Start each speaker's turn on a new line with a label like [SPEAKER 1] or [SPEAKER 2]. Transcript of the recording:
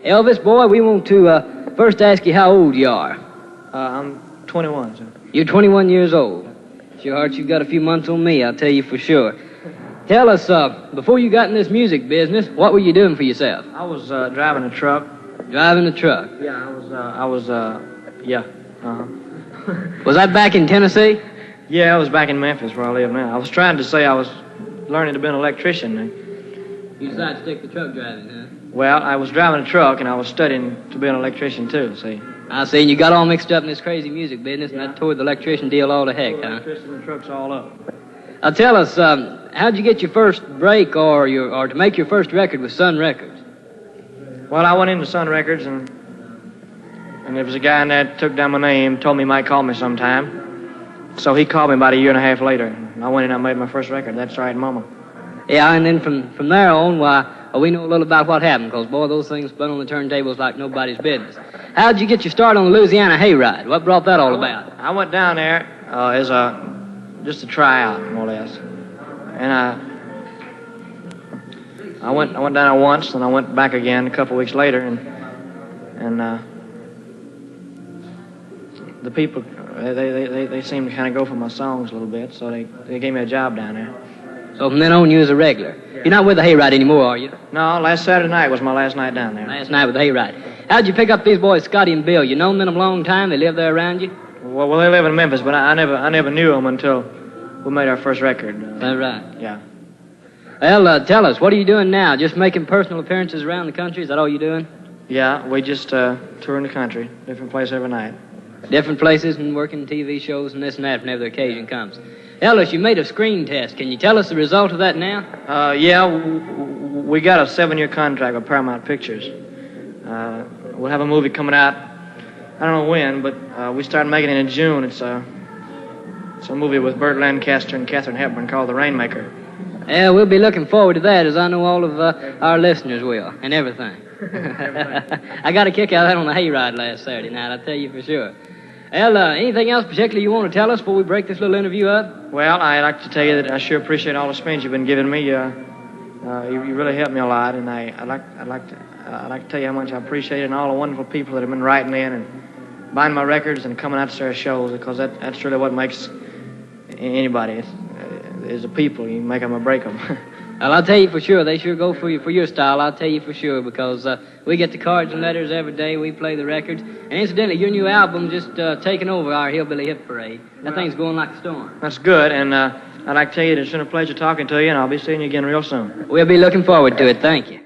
[SPEAKER 1] Elvis, boy, we want to first ask you how old you are.
[SPEAKER 2] I'm 21, sir.
[SPEAKER 1] You're 21 years old. Sweetheart, you've got a few months on me, I'll tell you for sure. Tell us, before you got in this music business, what were you doing for yourself?
[SPEAKER 2] I was driving a truck.
[SPEAKER 1] Driving a truck?
[SPEAKER 2] Yeah, yeah. Uh-huh.
[SPEAKER 1] Was that back in Tennessee?
[SPEAKER 2] Yeah, I was back in Memphis where I live now. I was trying to say I was learning to be an electrician.
[SPEAKER 1] You decided to stick to truck driving, huh?
[SPEAKER 2] Well, I was driving a truck and I was studying to be an electrician too, see.
[SPEAKER 1] I see, and you got all mixed up in this crazy music business, and that tore the electrician deal all to heck, huh?
[SPEAKER 2] Electrician and trucks all up.
[SPEAKER 1] Now tell us, how'd you get your first break or to make your first record with Sun Records?
[SPEAKER 2] Well, I went into Sun Records and there was a guy in there that took down my name, told me he might call me sometime. So he called me about a year and a half later. And I went in and I made my first record, That's Right, Mama.
[SPEAKER 1] Yeah, and then from there on, why, we know a little about what happened, because, boy, those things spun on the turntables like nobody's business. How'd you get your start on the Louisiana Hayride? What brought that all about?
[SPEAKER 2] I went down there as just a tryout, more or less. And I went down there once, and I went back again a couple weeks later, and the people, they seemed to kind of go for my songs a little bit, so they gave me a job down there.
[SPEAKER 1] So from then on, you was a regular. Yeah. You're not with the Hayride anymore, are you?
[SPEAKER 2] No, last Saturday night was my last night down there.
[SPEAKER 1] Last night with the Hayride. How'd you pick up these boys, Scotty and Bill? You known them a long time? They live there around you?
[SPEAKER 2] Well, they live in Memphis, but I never knew them until we made our first record.
[SPEAKER 1] That's right.
[SPEAKER 2] Yeah.
[SPEAKER 1] Well, tell us, what are you doing now? Just making personal appearances around the country? Is that all you're doing?
[SPEAKER 2] Yeah, we just touring the country, different place every night.
[SPEAKER 1] Different places and working TV shows and this and that whenever the occasion comes. Elvis, you made a screen test. Can you tell us the result of that now?
[SPEAKER 2] Yeah, we got a 7-year contract with Paramount Pictures. We'll have a movie coming out, I don't know when, but we started making it in June. It's a movie with Burt Lancaster and Katharine Hepburn called The Rainmaker.
[SPEAKER 1] Yeah, we'll be looking forward to that, as I know all of our listeners will, and everything. I got a kick out of that on the Hayride last Saturday night, I'll tell you for sure. Well, anything else particularly you want to tell us before we break this little interview up?
[SPEAKER 2] Well, I'd like to tell you that I sure appreciate all the spins you've been giving me. You really helped me a lot, and I'd like to tell you how much I appreciate it, and all the wonderful people that have been writing in and buying my records and coming out to their shows, because that's really what makes anybody. Is the people. You make them or break them.
[SPEAKER 1] Well, I'll tell you for sure, they sure go for your style, I'll tell you for sure, because we get the cards and letters every day, we play the records, and incidentally, your new album just taking over our Hillbilly Hit Parade. That thing's going like a storm.
[SPEAKER 2] That's good, and I'd like to tell you that it's been a pleasure talking to you, and I'll be seeing you again real soon.
[SPEAKER 1] We'll be looking forward to it, thank you.